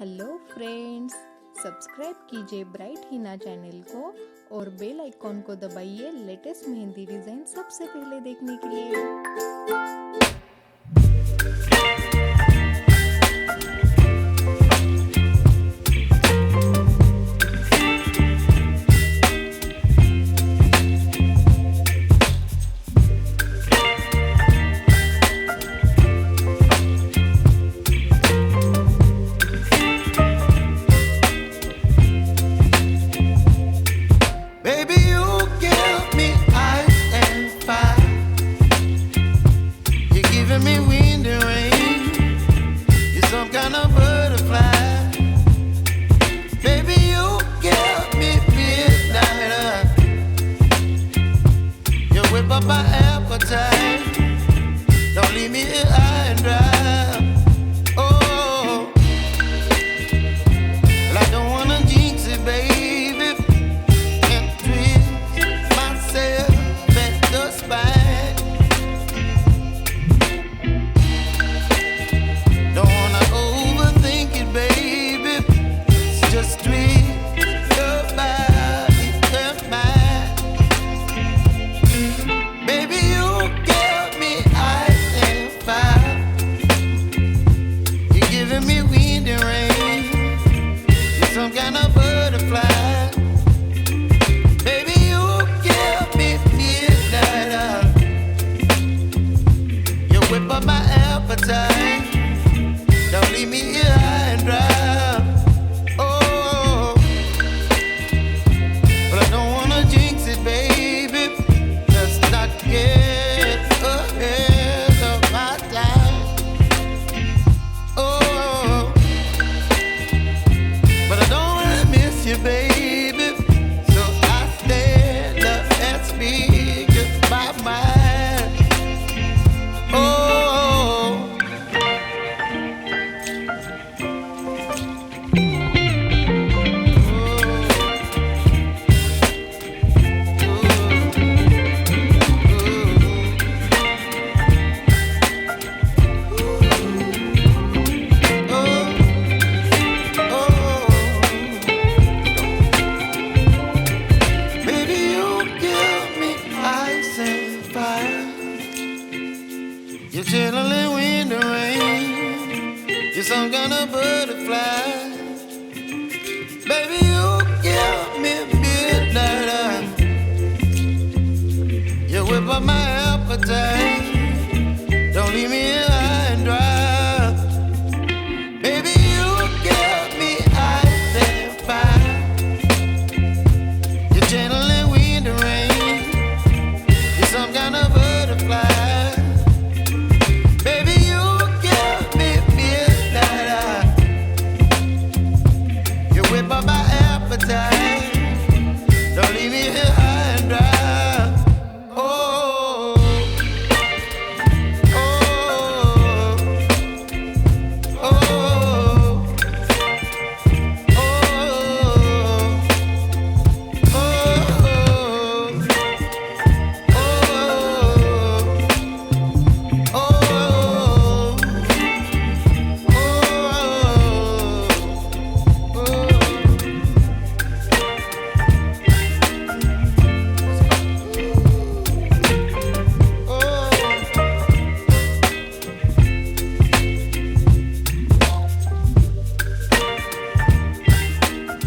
Hello friends, subscribe कीजिए bright Hina channel को और बेल आइकॉन को दबाइए लेटेस्ट मेहंदी डिज़ाइन सबसे पहले देखने के लिए। My appetite, don't leave me here high and dry. Oh, well, I don't wanna jinx it, baby, and twist myself at the spine. Don't wanna overthink it, baby. It's just twist your body and mine. Some kind of butterfly. Baby, you give me midnight. You whip up my appetite. Don't leave me here high and dry. Oh, but I don't wanna jinx it, baby. Let's not get ahead of my time. Oh, but I don't wanna miss you, baby. So I stand up and speak just my mind. Oh, you're chilling in the rain. You're some kind of butterfly. Baby, you give me midnight. You whip up my appetite.